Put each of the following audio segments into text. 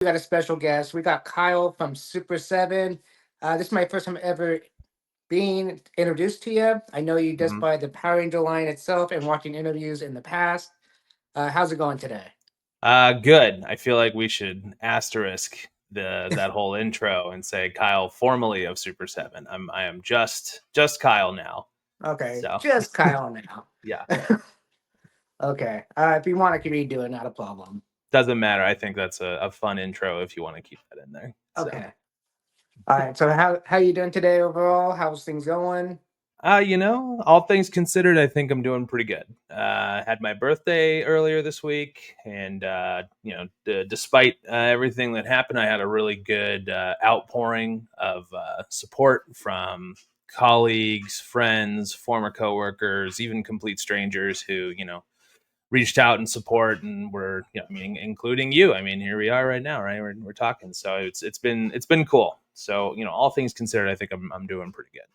We got a special guest. We got Kyle from Super 7. This is my first time ever being introduced to you. I know you just Mhm. by the Power Ranger line itself and watching interviews in the past. How's it going today? Good. I feel like we should asterisk that whole intro and say Kyle, formerly of Super Seven. I am just Kyle now. Okay, So just Kyle now. yeah, Okay, if you want, I can redo it, not a problem. doesn't matter. I think that's a fun intro if you want to keep that in there. So Okay. All right, so how you doing today overall? How's things going? all things considered, I think I'm doing pretty good. Had my birthday earlier this week, and despite everything that happened, I had a really good outpouring of support from colleagues, friends, former coworkers, even complete strangers who reached out and support, and were I mean, including you. I mean, here we are right now, right? We're talking, so it's been cool. So all things considered, I think I'm doing pretty good.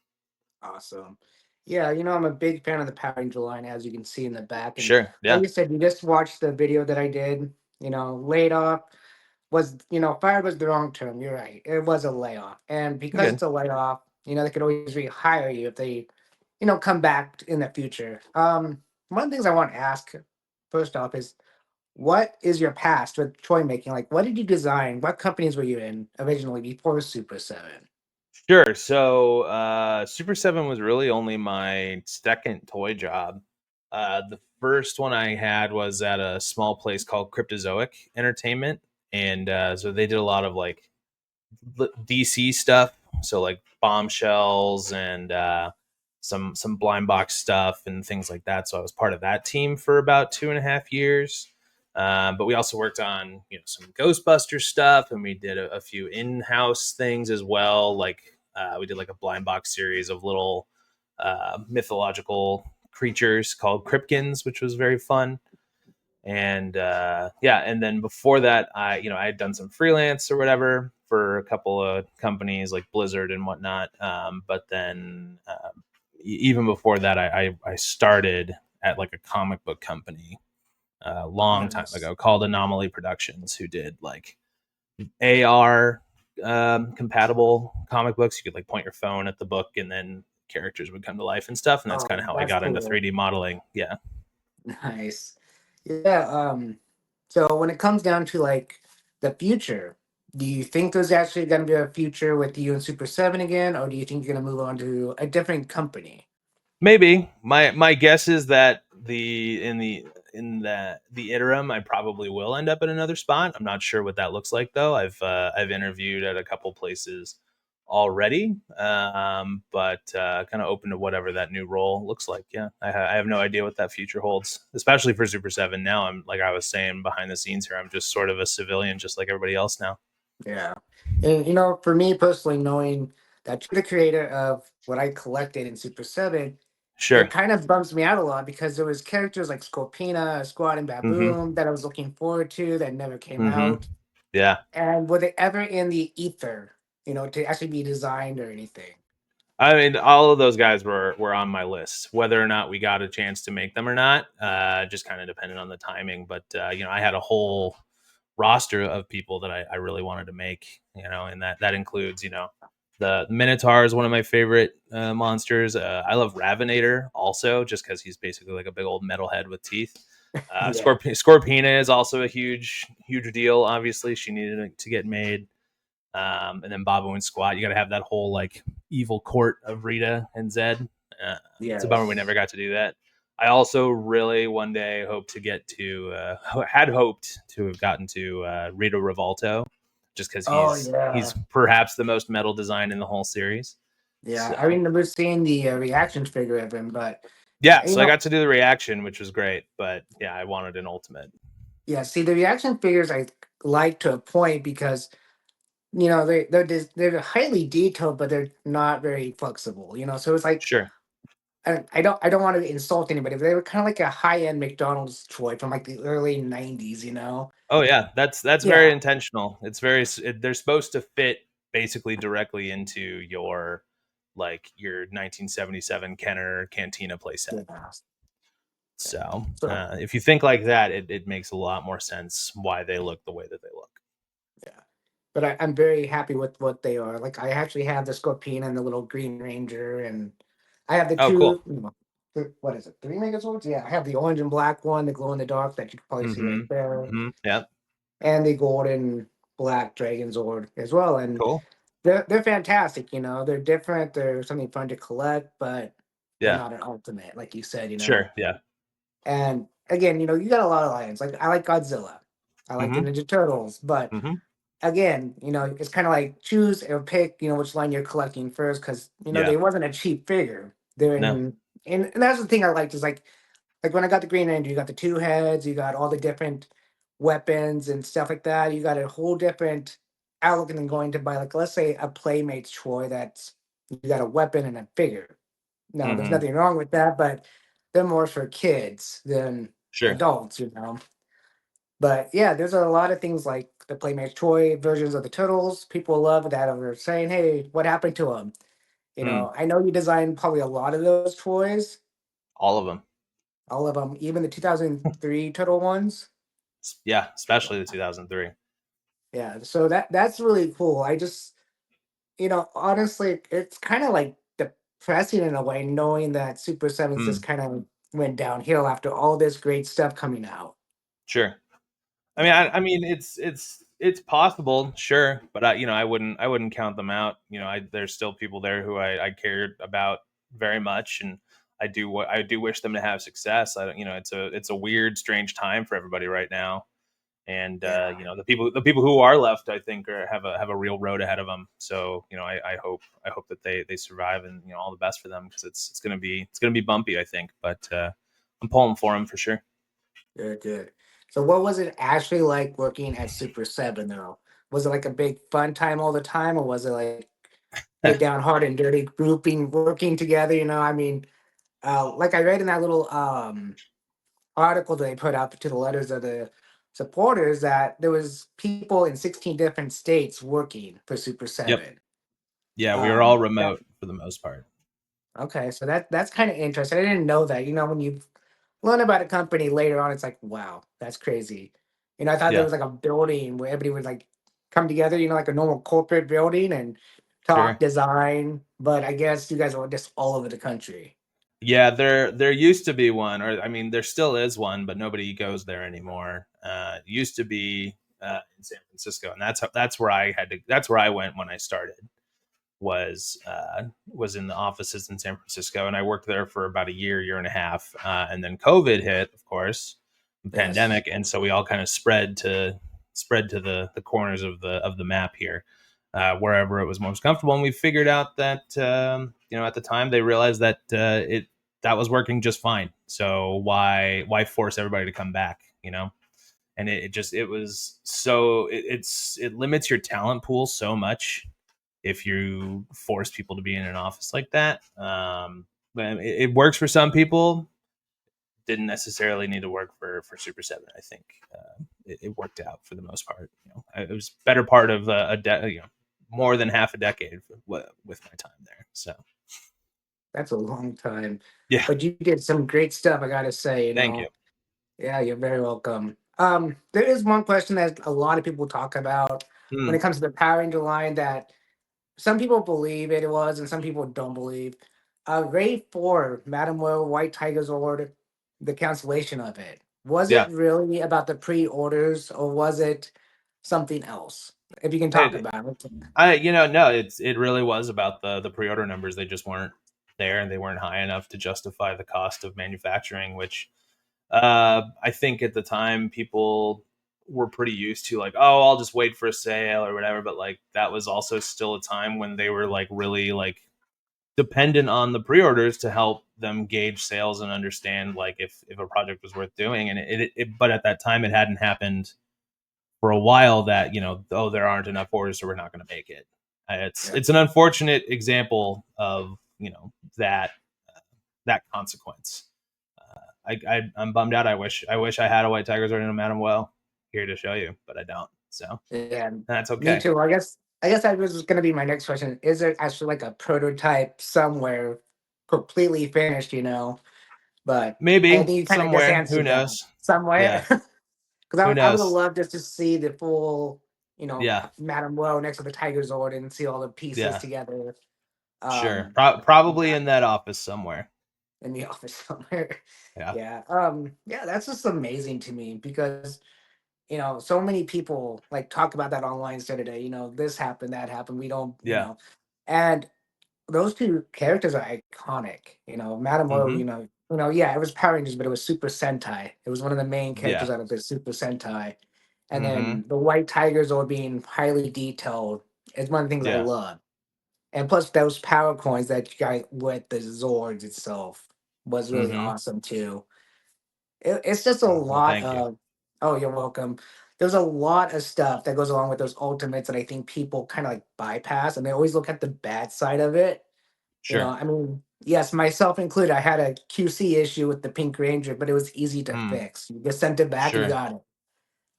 Awesome. Yeah, I'm a big fan of the Power Ranger line, as you can see in the back. And Sure, like yeah, you said, you just watched the video that I did. Laid off was, fired was the wrong term. You're right. It was a layoff. And because good. it's a layoff, they could always rehire you if they, come back in the future. One of the things I want to ask first off is what is your past with toy making? Like, what did you design? What companies were you in originally before Super 7? Sure. So, Super 7 was really only my second toy job. The first one I had was at a small place called Cryptozoic Entertainment. And so they did a lot of like DC stuff. So, like bombshells and some blind box stuff and things like that. So, I was part of that team for about 2.5 years. But we also worked on some Ghostbuster stuff, and we did a few in-house things as well. Like we did like a blind box series of little mythological creatures called Kripkins, which was very fun. And yeah, and then before that, I had done some freelance or whatever for a couple of companies like Blizzard and whatnot. But then even before that, I started at like a comic book company a long time Nice. ago called Anomaly Productions, who did like AR compatible comic books. You could like point your phone at the book and then characters would come to life and stuff. And that's kind Oh, of how I that's got into cool. 3D modeling. Yeah. Nice. Yeah, so when it comes down to like the future, do you think there's actually going to be a future with you and Super 7 again, or do you think you're going to move on to a different company? Maybe my guess is that the interim, I probably will end up at another spot. I'm not sure what that looks like though. I've interviewed at a couple places already, but kind of open to whatever that new role looks like. Yeah, I have no idea what that future holds, especially for Super Seven. Now I'm like I was saying behind the scenes here. I'm just sort of a civilian, just like everybody else now. Yeah. And for me personally, knowing that you're the creator of what I collected in Super 7, it Sure. kind of bumps me out a lot because there was characters like Scorpina, Squad, and Mm-hmm. Baboon that I was looking forward to that never came Mm-hmm. out. Yeah. And were they ever in the ether, to actually be designed or anything? I mean, all of those guys were on my list. Whether or not we got a chance to make them or not, just kind of depended on the timing. But I had a whole roster of people that I really wanted to make. And that includes the Minotaur is one of my favorite monsters. I love Ravinator also, just because he's basically like a big old metalhead with teeth. Yeah. Scorpina is also a huge deal. Obviously, she needed to get made. And then Babu and Squat, you got to have that whole like evil court of Rita and Zed. It's a bummer we never Yes. got to do that. I also really one day hope to get to had hoped to have gotten to Rito Revolto, just because Oh he's yeah. perhaps the most metal design in the whole series. Yeah. I So remember seeing the reaction figure of him, but yeah, you so I know, got to do the reaction, which was great. But yeah, I wanted an ultimate. yeah. See, the reaction figures I like to a point because they're highly detailed, but they're not very flexible. So it's like Sure. I don't want to insult anybody, but they were kind of like a high end McDonald's toy from like the early '90s. Oh yeah, that's very Yeah. intentional. It's very they're supposed to fit basically directly into your 1977 Kenner Cantina playset. Yeah. So So if you think like that, it makes a lot more sense why they look the way that they look. yeah. but I'm very happy with what they are. Like I actually have the Scorpion and the little Green Ranger, and I have the Oh, two. cool. What is it? Three Megazords? Yeah, I have the orange and black one, the glow in the dark that you can probably see right Mhm. there, Mhm. Yeah. and the golden black Dragon Zord as well. And Cool. they're fantastic. They're different. They're something fun to collect, but they're Yeah. not an ultimate, like you said. Sure. Yeah. And again, you got a lot of lions. Like I like Godzilla, I like the Mhm. Ninja Turtles, but Mhm. again, it's kind of like choose or pick, which line you're collecting first, because Yeah. they wasn't a cheap figure. They're No. and that's the thing I liked is like when I got the Green Ranger, you got the two heads, you got all the different weapons and stuff like that. You got a whole different outlook, and then going to buy, like, let's say a Playmates toy that's you got a weapon and a figure. Now, there's Mhm. nothing wrong with that, but they're more for kids than Sure. adults. But yeah, there's a lot of things like the Playmates toy versions of the Turtles. People love that. Are saying, "Hey, what happened to them?" Mm. I know you designed probably a lot of those toys, All of them. all of them, even the 2003 Turtle ones. Yeah, especially the 2003. Yeah, so that's really cool. I just, honestly, it's kind of like depressing in a way, knowing that Super Sevens just Mm. kind of went downhill after all this great stuff coming out. Sure. Yeah, I mean, it's possible, sure, but I wouldn't count them out. There's still people there who I cared about very much, and I do wish them to have success. I don't, it's a weird, strange time for everybody right now, and yeah, the people who are left, I think, have a real road ahead of them. So I hope that they survive, and all the best for them, because it's gonna be bumpy, I think, but I'm pulling for them for sure. good, good. So, what was it actually like working at Super Seven, though? Was it like a big fun time all the time, or was it like get down hard and dirty grouping, working together? I mean, like I read in that little article that they put out to the letters of the supporters that there was people in 16 different states working for Super Yep. 7. Yeah, we were all That remote for the most part. okay, so that's kind of interesting. I didn't know that. When you learn about a company later on, it's like, wow, that's crazy. I thought there Yeah, was like a building where everybody would like come together, like a normal corporate building and talk sure. design. But I guess you guys are just all over the country. Yeah, there used to be one, or I mean, there still is one, but nobody goes there anymore. It used to be in San Francisco, and that's where that's where I went when I started. Was in the offices in San Francisco, and I worked there for about a year and a half, and then COVID hit, of course, the Yes. pandemic, and so we all kind of spread to the corners of the map here, wherever it was most comfortable, and we figured out that at the time they realized that it that was working just fine. So why force everybody to come back? And it just it was so it limits your talent pool so much if you force people to be in an office like that. But it works for some people. Didn't necessarily need to work for Super Seven. I think it worked out for the most part. It was better part of more than half a decade with my time there. So That's a long time. yeah, But you did some great stuff, I gotta say. thank you. Yeah, you're very welcome. There is one question that a lot of people talk about when Mm, it comes to the Power Ranger line that some people believe it was and some people don't believe. Ray 4, Madam Woe, White Tiger's Order, the cancellation of it. Was it yeah, really about the pre-orders or was it something else? If you can talk it, about it. no, it really was about the pre-order numbers. They just weren't there, and they weren't high enough to justify the cost of manufacturing, which I think at the time people were pretty used to, like, oh, I'll just wait for a sale or whatever. But like that was also still a time when they were like really like dependent on the pre-orders to help them gauge sales and understand like if a project was worth doing. And but at that time it hadn't happened for a while that oh, there aren't enough orders, so we're not going to make it. Yeah. It's an unfortunate example of that that consequence. I'm bummed out. I wish I had a White Tigers or a Madam Well here to show you, but I don't. So Yeah, that's me okay. too. I guess that was going to be my next question. Is there actually like a prototype somewhere completely finished, But I Maybe think you kind of just somewhere. Who answered that knows? somewhere. Yeah. Because Who I would have knows? loved just to see the full. Yeah. Madame Woe next to the Tiger Zord and see all the pieces Yeah. together. Sure. Um, Probably yeah, in that office somewhere. in the office somewhere. Yeah. Yeah. Yeah, that's just amazing to me because so many people like talk about that online today. This happened, that happened. We don't, Yeah. and those two characters are iconic. Madame Woe, Mhm. yeah, it was Power Rangers, but it was Super Sentai. It was one of the main characters Yeah. out of the Super Sentai. And Mhm. then the white tigers all being highly detailed is one of the things I Yeah. love. And plus those power coins that you got with the Zords itself was really Mhm. awesome too. It's just a Oh, well, lot thank you. of. Oh, you're welcome. There's a lot of stuff that goes along with those ultimates that I think people kind of like bypass, and they always look at the bad side of it. Sure. I mean, yes, myself included, I had a QC issue with the Pink Ranger, but it was easy to Mm. fix. You just sent it back and you Sure. got it.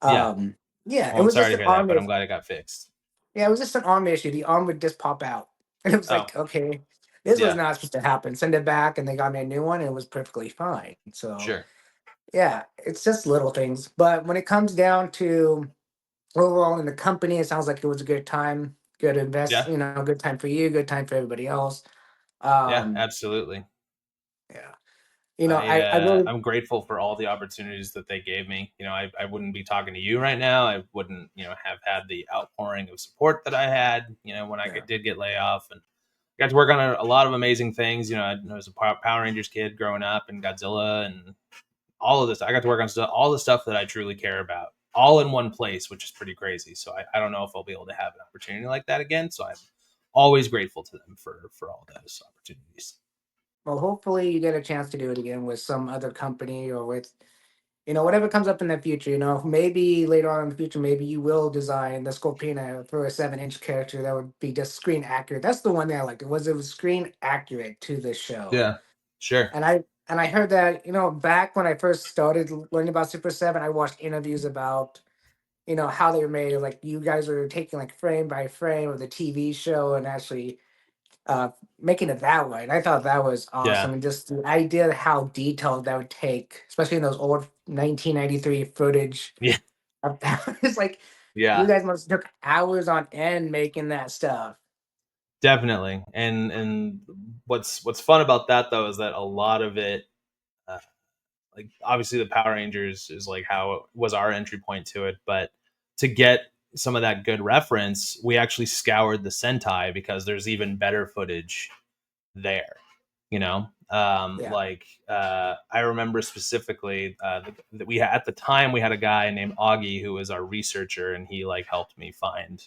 Yeah. Yeah, Well, it I'm was sorry just to an hear that, arm but I'm issue. glad it got fixed. Yeah, it was just an arm issue. The arm would just pop out. And it was Oh, like, okay, this was yeah. not supposed to happen. Send it back, and they got me a new one, and it was perfectly fine. So, Sure. yeah, it's just little things. But when it comes down to overall in the company, it sounds like it was a good time, good invest, Yeah. good time for you, good time for everybody else. Yeah, Um, absolutely. yeah, I really, I'm grateful for all the opportunities that they gave me. I wouldn't be talking to you right now. I wouldn't, have had the outpouring of support that I had, when yeah. did get laid off, and got to work on a lot of amazing things. I was a Power Rangers kid growing up, and Godzilla, and all of this. I got to work on all the stuff that I truly care about, all in one place, which is pretty crazy. So I don't know if I'll be able to have an opportunity like that again. So I'm always grateful to them for all those opportunities. Well, hopefully you get a chance to do it again with some other company or with, whatever comes up in the future. Maybe later on in the future, maybe you will design the Scorpina for a 7-inch character that would be just screen accurate. That's the one that I liked. It was screen accurate to the show. Yeah, sure. And I heard that, back when I first started learning about Super 7, I watched interviews about, how they were made. Like you guys were taking like frame by frame of the TV show and actually uh, making it that way. And I thought that was Yeah, awesome. And just the idea of how detailed that would take, especially in those old 1993 footage yeah, of that. It's like you yeah. guys must have took hours on end making that stuff. Definitely. And what's fun about that though is that a lot of it, uh, like obviously the Power Rangers is like how it was our entry point to it, but to get some of that good reference, we actually scoured the Sentai because there's even better footage there. Yeah. I remember specifically that we had, at the time we had a guy named Augie who was our researcher, and he like helped me find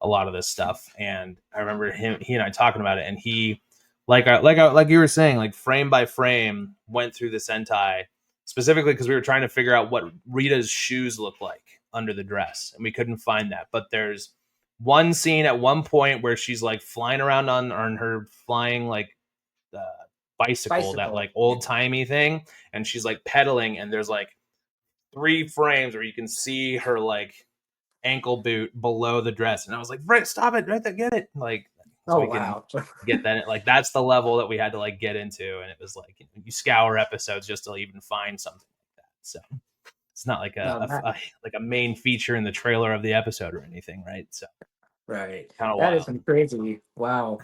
a lot of this stuff. And I remember he and I talking about it, and he like you were saying, like frame by frame went through the Sentai specifically because we were trying to figure out what Rita's shoes look like under the dress, and we couldn't find that. But there's one scene at one point where she's like flying around on her flying like uh, bicycle, that Bicycle. like Yeah. old timey thing, and she's like pedaling, and there's like 3 frames where you can see her like ankle boot below the dress, and I was like, right, stop it, right there, get it, like, so Oh we can wow. get that. Like that's the level that we had to like get into, and it was like you scour episodes just to even find something like that. So it's not like No, like a main feature in the trailer of the episode or anything, right? So right. kind of That is wild. some crazy. Wow.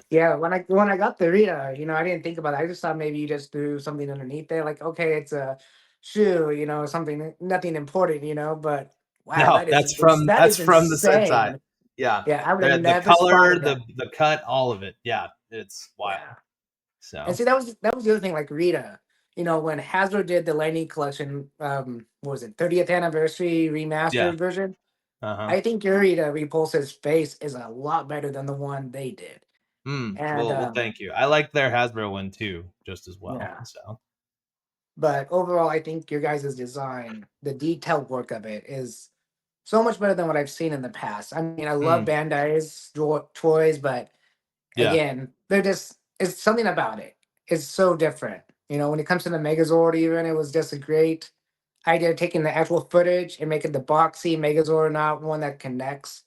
Yeah, when I got the Rita, I didn't think about it. I just thought maybe you just threw something underneath there, like okay, it's a shoe, something nothing important, but wow, No, that that's is from the Sentai. insane. Yeah, Yeah, I would have the never color, spotted that. the cut, all of it. Yeah, it's wild. Yeah. And So see, that was the other thing, like Rita, when Hasbro did the Lightning collection, what was it, 30th anniversary yeah, remastered version? uh-huh. I think your Rita Repulsa's face is a lot better than the one they did. And Well, thank you. I like their Hasbro one too, just as well. yeah. So But overall, I think your guys' design, the detailed work of it is so much better than what I've seen in the past. I mean, I love mm, Bandai's toys, but yeah, again, it's something about it. It's so different. When it comes to the Megazord, even, it was just a great idea of taking the actual footage and making the boxy Megazord not one that connects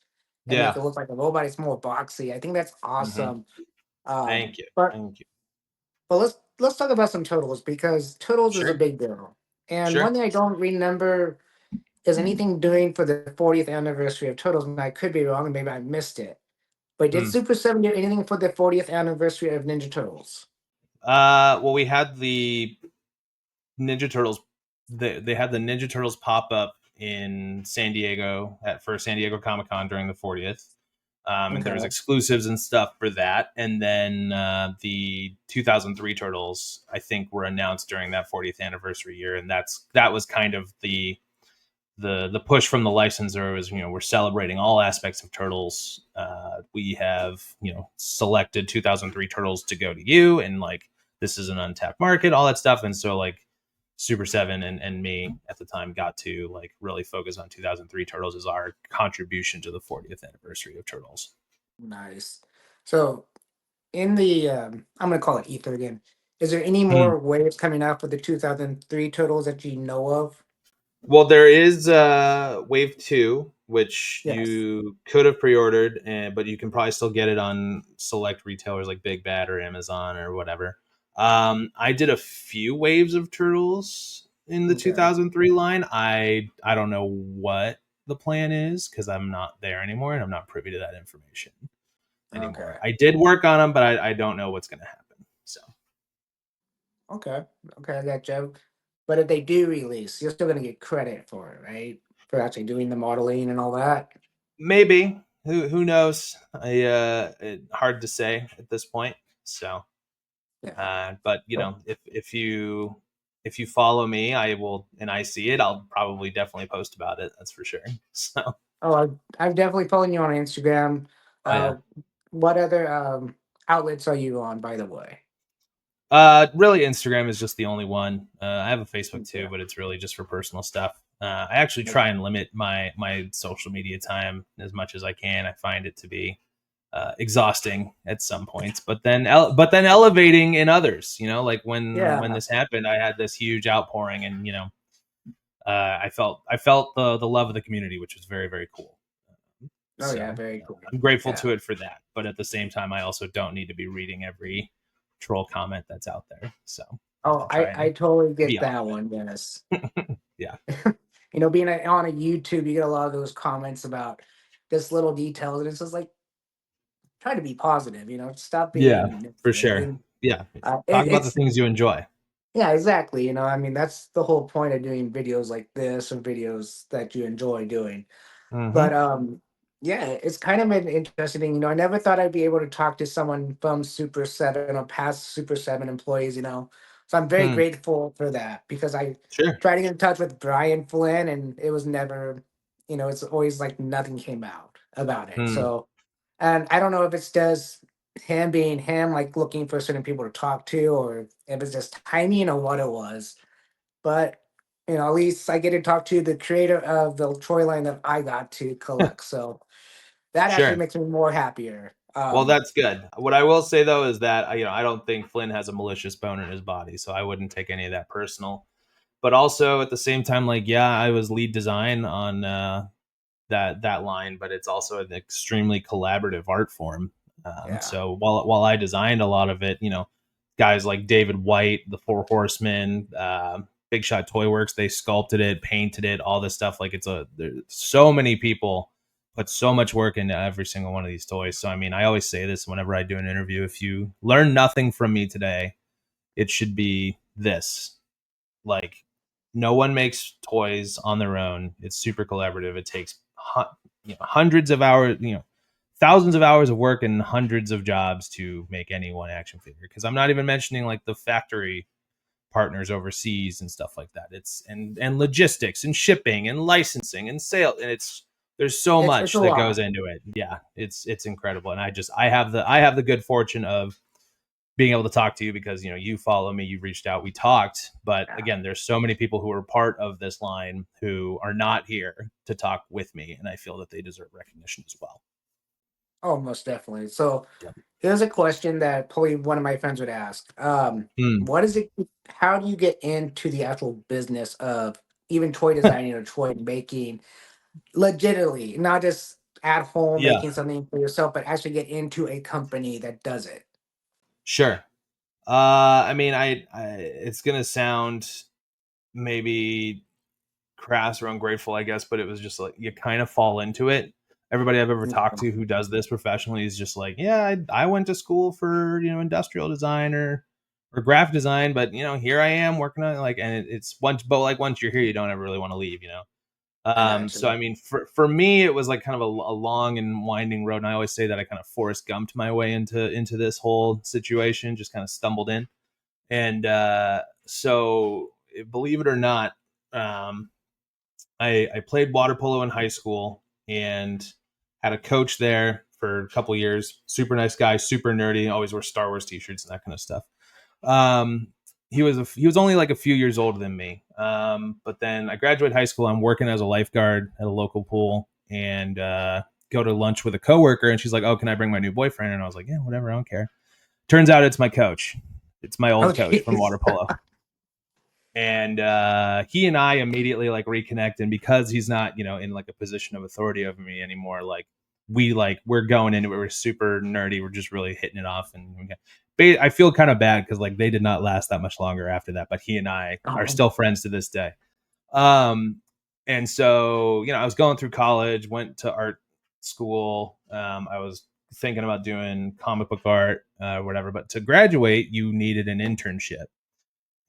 and make yeah. it look like a robot. It's more boxy. I think that's hmm awesome. Thank you, But thank you. let's talk about some totals because totals is a Sure, big deal. And one sure. thing I don't remember is anything doing for the 40th anniversary of Turtles? And I could be wrong, and maybe I missed it. But did Hmm. Super 7 do anything for the 40th anniversary of Ninja Turtles? Well, we had the Ninja Turtles. They had the Ninja Turtles pop up in San Diego at first San Diego Comic Con during the 40th. And there Okay. was exclusives and stuff for that. And then the 2003 Turtles, I think, were announced during that 40th anniversary year, and that was kind of the push from the licensor was, we're celebrating all aspects of Turtles. We have, selected 2003 Turtles to go to you, and like this is an untapped market, all that stuff. And so like Super 7 and me at the time got to like really focus on 2003 Turtles as our contribution to the 40th anniversary of Turtles. Nice. So in the I'm gonna call it ether again. Is there any Hmm. more waves coming out for the 2003 Turtles that you know of? Well, there is Wave 2, which Yes. you could have pre-ordered, but you can probably still get it on select retailers like Big Bad or Amazon or whatever. I did a few waves of Turtles in the Okay. 2003 line. I don't know what the plan is because I'm not there anymore and I'm not privy to that information Okay. anymore. I did work on them, but I don't know what's going to happen. So Okay. Okay, I got you. But if they do release, you're still gonna get credit for it, right? For actually doing the modeling and all that. maybe who knows? Hard to say at this point. So Yeah. but Oh, if you follow me, I will, and I see it, I'll probably definitely post about it. That's for sure. So, oh, I've definitely followed you on Instagram. oh yeah. Uh, what other outlets are you on, by the way? Really, Instagram is just the only one. I have a Facebook too, Okay. but it's really just for personal stuff. I actually try and limit my social media time as much as I can. I find it to be exhausting at some points, but then elevating in others. Like when Yeah. this happened, I had this huge outpouring, and I felt the love of the community, which was very very cool. Oh yeah, So very cool. I'm grateful Yeah. to it for that. But at the same time, I also don't need to be reading every troll comment that's out there. So Oh, I try I and totally be get off that of one. Yes. it. Yeah, Being on a YouTube, you get a lot of those comments about just little details, and it's just like try to be positive. Stop yeah, being for negative. sure. And Yeah, talk about the it's things you enjoy. yeah, exactly. I mean, that's the whole point of doing videos like this or videos that you enjoy doing. But Mm-hmm. yeah, it's kind of an interesting thing. I never thought I'd be able to talk to someone from Super 7 or past Super 7 employees. So I'm very Hmm. grateful for that because I Sure. tried to get in touch with Brian Flynn and it was never, it's always like nothing came out about it. Hmm. So, and I don't know if it's just him being him, like looking for certain people to talk to, or if it's just timing or what it was. But at least I get to talk to the creator of the Troy line that I got to collect. So that actually Sure. makes me more happier. Well, that's good. What I will say though is that I don't think Flynn has a malicious bone in his body, so I wouldn't take any of that personal. But also at the same time, like yeah, I was lead design on that line, but it's also an extremely collaborative art form. Yeah. So while I designed a lot of it, guys like David White, the Four Horsemen, Big Shot Toy Works, they sculpted it, painted it, all this stuff. Like there's so many people put so much work into every single one of these toys. So I mean, I always say this whenever I do an interview: if you learn nothing from me today, it should be this. Like no one makes toys on their own. It's super collaborative. It takes hundreds of hours, thousands of hours of work and hundreds of jobs to make any one action figure. Because I'm not even mentioning like the factory partners overseas and stuff like that. It's and logistics and shipping and licensing and sale, and there's so It's a much that goes lot. into it. Yeah, it's incredible. And I have the good fortune of being able to talk to you because you follow me, you reached out, we talked. But Yeah. again, there's so many people who are part of this line who are not here to talk with me, and I feel that they deserve recognition as well. Oh, most definitely. So Yep. here's a question that probably one of my friends would ask. Hmm. What is it? How do you get into the actual business of even toy designing or toy making legitimately, not just at home Yeah, making something for yourself, but actually get into a company that does it? sure. I mean, I it's gonna sound maybe crass or ungrateful, I guess, but it was just like you kind of fall into it. Everybody I've ever talked Yeah. to who does this professionally is just like, yeah, I went to school for industrial design or graphic design, but here I am working on it, like, and it's once, but like once you're here, you don't ever really want to leave. I got So you. I mean, for me, it was like kind of a long and winding road, and I always say that I kind of Forrest Gumped my way into this whole situation, just kind of stumbled in, and so believe it or not, um, I played water polo in high school and had a coach there for a couple years. Super nice guy, super nerdy, always wore Star Wars t-shirts and that kind of stuff. Um, he was only like a few years older than me. But then I graduated high school. I'm working as a lifeguard at a local pool and go to lunch with a coworker, and she's like, "Oh, can I bring my new boyfriend?" And I was like, "Yeah, whatever, I don't care." Turns out it's my coach. It's my Oh, old coach from jeez. water polo, and he and I immediately like reconnect, and because he's not in like a position of authority over me anymore, we're going into it, we're super nerdy, we're just really hitting it off, and I feel kind of bad because like they did not last that much longer after that, but he and I are Oh, still friends to this day. um and so I was going through college, went to art school. I was thinking about doing comic book art, whatever, but to graduate you needed an internship,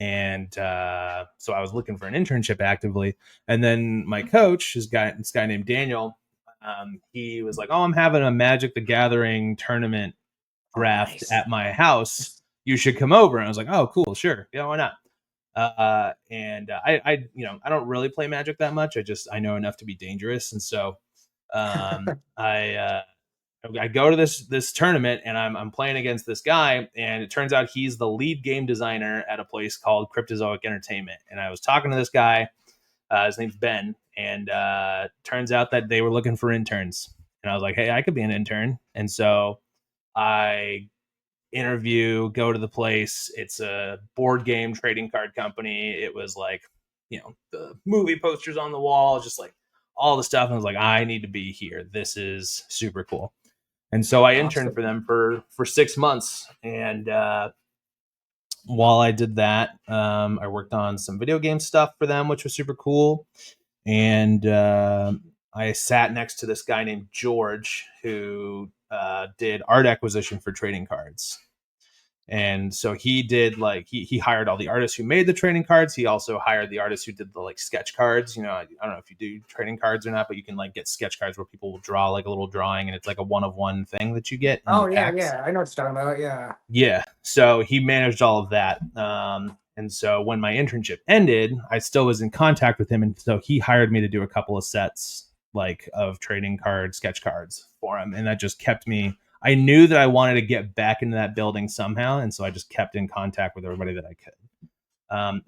and so I was looking for an internship actively. And then my coach, this guy named Daniel, he was like, "Oh, I'm having a Magic the Gathering tournament oh, draft nice. at my house. You should come over." And I was like, "Oh, cool, sure, yeah, why not?" And I don't really play Magic that much. I know enough to be dangerous, and so I go to this tournament, and I'm playing against this guy, and it turns out he's the lead game designer at a place called Cryptozoic Entertainment. And I was talking to this guy, his name's Ben, and turns out that they were looking for interns. And I was like, "Hey, I could be an intern." And so I go to the place. It's a board game trading card company. It was like, the movie posters on the wall, just like all the stuff. And I was like, I need to be here. This is super cool. And so I interned for Awesome. them for 6 months. And while I did that, I worked on some video game stuff for them, which was super cool. And I sat next to this guy named George who did art acquisition for trading cards. And so he did like he hired all the artists who made the trading cards. He also hired the artists who did the like sketch cards. I don't know if you do trading cards or not, but you can like get sketch cards where people will draw like a little drawing, and it's like a one of one thing that you get in the Oh, yeah, packs. yeah. I know what you're talking about. Yeah. Yeah. So he managed all of that. And so when my internship ended, I still was in contact with him. And so he hired me to do a couple of sets like of trading card sketch cards for him. And that just kept me, I knew that I wanted to get back into that building somehow. And so I just kept in contact with everybody that I could.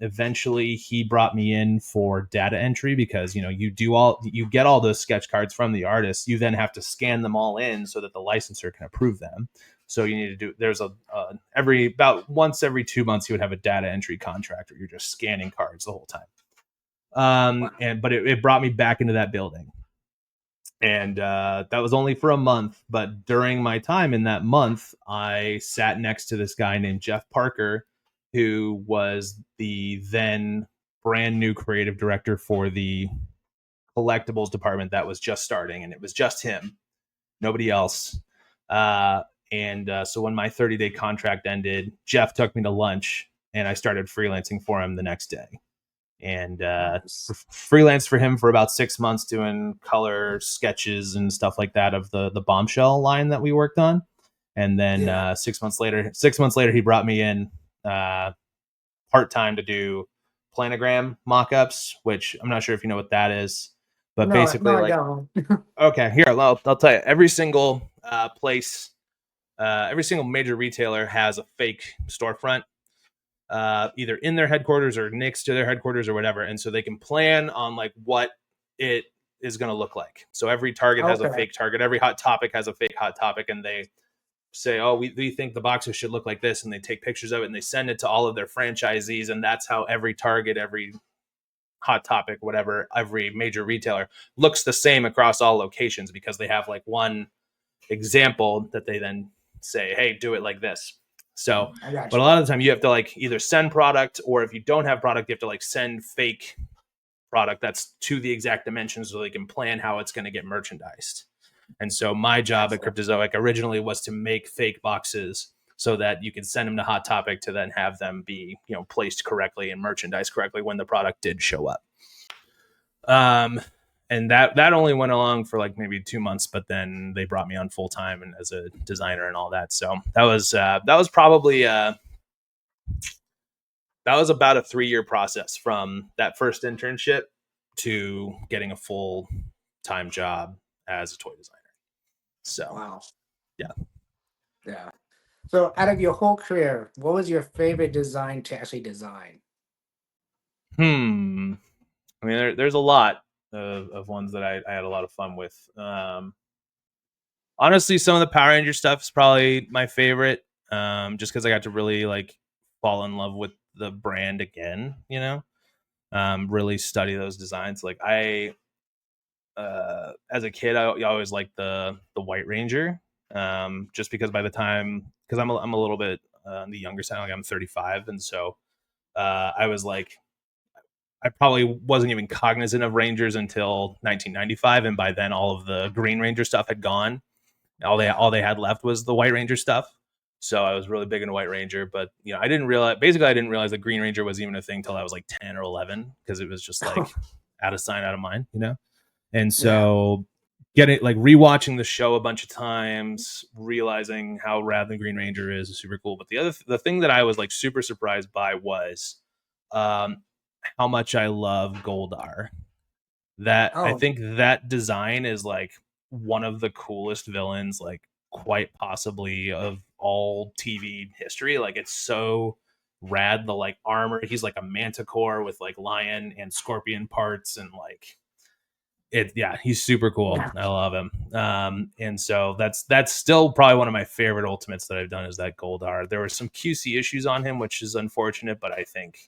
Eventually, he brought me in for data entry because you get all those sketch cards from the artist. You then have to scan them all in so that the licensor can approve them. So you need to do. There's every about once every 2 months you would have a data entry contract where you're just scanning cards the whole time. Wow. But it brought me back into that building, and that was only for a month. But during my time in that month, I sat next to this guy named Jeff Parker, who was the then brand new creative director for the collectibles department that was just starting, and it was just him, nobody else. uh, and so when my 30-day contract ended, Jeff took me to lunch, and I started freelancing for him the next day, and Nice. freelance for him for about 6 months doing color sketches and stuff like that of the bombshell line that we worked on. And then Yeah. 6 months later he brought me in uh, part-time to do planogram mock-ups, which I'm not sure if you know what that is, but No, no, basically I like, don't. okay, here I'll tell you, every single place, every single major retailer has a fake storefront, either in their headquarters or next to their headquarters or whatever. And so they can plan on like what it is going to look like. So every Target has a Okay. fake Target, every Hot Topic has a fake Hot Topic, and they say, "Oh, we think the boxes should look like this," and they take pictures of it and they send it to all of their franchisees, and that's how every Target, every Hot Topic, whatever, every major retailer looks the same across all locations because they have like one example that they then say, "Hey, do it like this." So, I got but a you. lot of the time you have to like either send product, or if you don't have product, you have to like send fake product that's to the exact dimensions so they can plan how it's going to get merchandised. And so my job at Gotcha. Cryptozoic originally was to make fake boxes so that you could send them to Hot Topic to then have them be, placed correctly and merchandised correctly when the product did show up. Um, and that only went along for like maybe 2 months, but then they brought me on full time and as a designer and all that. So that was probably that was about a 3-year process from that first internship to getting a full time job as a toy designer. So Wow. yeah. Yeah. So, out of your whole career, what was your favorite design to actually design? I mean, there's a lot of ones that I had a lot of fun with. Honestly, some of the Power Ranger stuff is probably my favorite, just because I got to really like fall in love with the brand again. Really study those designs. Like as a kid, I always liked the White Ranger, just because by the time, because I'm a little bit on the younger side, like I'm 35, and so I was like, I probably wasn't even cognizant of Rangers until 1995, and by then all of the Green Ranger stuff had gone. Yeah. All they had left was the White Ranger stuff. So I was really big into White Ranger, but I didn't realize, basically I didn't realize that Green Ranger was even a thing till I was like 10 or 11, because it was just like out of sight, out of mind. And Yeah. so getting like rewatching the show a bunch of times, realizing how rad the Green Ranger is super cool. But the thing that I was like super surprised by was um, how much I love Goldar. That I Oh, think that design is like one of the coolest villains, like quite possibly of all TV history. Like it's so rad. The like armor, he's like a manticore with like lion and scorpion parts, and like yeah, he's super cool. yeah. I love him. And so that's still probably one of my favorite ultimates that I've done, is that Goldar. There were some QC issues on him, which is unfortunate, but I think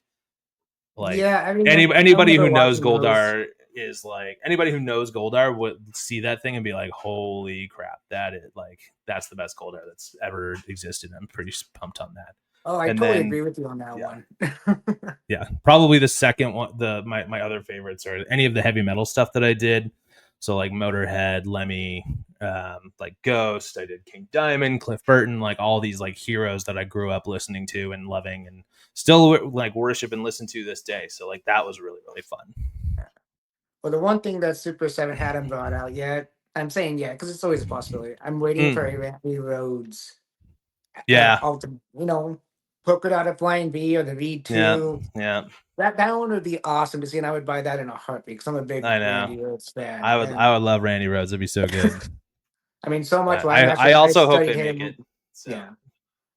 like Yeah. I remember. I anybody remember who knows watching those. Goldar is like, anybody who knows Goldar would see that thing and be like, holy crap, that is like, that's the best Goldar that's ever existed. I'm pretty pumped on that. Oh, I And totally then agree with you on that yeah, one. yeah, probably the second one, my other favorites are any of the heavy metal stuff that I did. So like Motorhead, Lemmy, like Ghost. I did King Diamond, Cliff Burton, like all these like heroes that I grew up listening to and loving, and still like worship and listen to this day. So like that was really really fun. Well, the one thing that Super 7 hadn't brought out yet, I'm saying yeah, because it's always a possibility. I'm waiting for a Mm, Randy Rhodes yeah, ultimate, Polka Dot Flying V or the yeah, V2. yeah. That one would be awesome to see, and I would buy that in a heartbeat because I'm a big I know. Randy Rhodes fan. I would love Randy Rhodes. It'd be so good. I mean, so much. I Well, I I also hope studied they make him. it. So Yeah,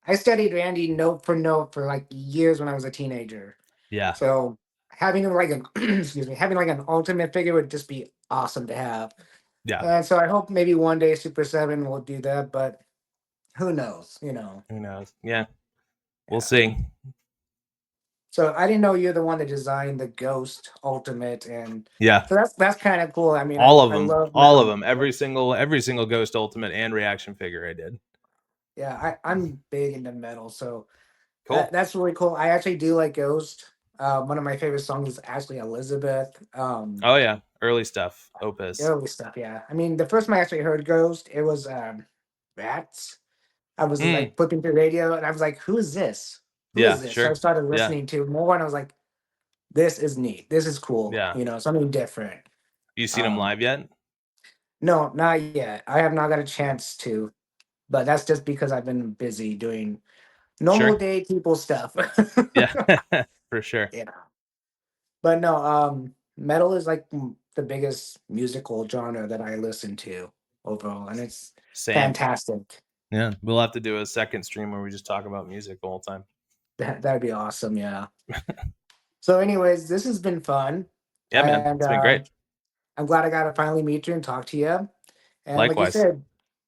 I studied Randy note for note for like years when I was a teenager. yeah, So having like an excuse me, having like an ultimate figure would just be awesome to have. yeah. And so I hope maybe one day Super 7 will do that, but who knows? Who knows? Yeah, we'll Yeah. see. So I didn't know you're the one that designed the Ghost Ultimate, and Yeah, so that's kind of cool. I mean, all of I them, love all of metal. them, every single Ghost Ultimate and reaction figure I did. Yeah, I'm big into metal, so Cool. that's really cool. I actually do like Ghost. One of my favorite songs is actually Elizabeth. Oh yeah, early stuff, Opus. Early stuff, yeah. I mean, the first time I actually heard Ghost, it was Rats. I was Mm, like flipping through radio, and I was like, "Who is this? Who is yeah, this?" So I sure. started Yeah, listening to more, and I was like, "This is neat. This is cool. yeah. Something different." You seen them Um, live yet? no, not yet. I have not got a Yeah, chance to, but that's just because I've been busy doing normal sure. day people stuff. Yeah, for sure. Yeah, but no, metal is like the biggest musical genre that I listen to overall, and it's Same. fantastic. Yeah, we'll have to do a second stream where we just talk about music the whole time. That'd be awesome. Yeah. So, anyways, this has been fun, Yeah, man, and it's been great. I'm glad I got to finally meet you and talk to you. And like you Likewise. said,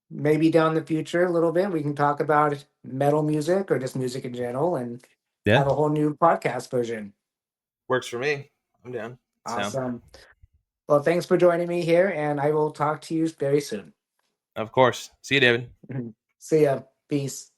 maybe down the future a little bit we can talk about metal music or just music in general, and Yeah, have a whole new podcast version. works for me. I'm down. So, Awesome. Well, thanks for joining me here, and I will talk to you very soon. of course. See you, David. See ya. Peace.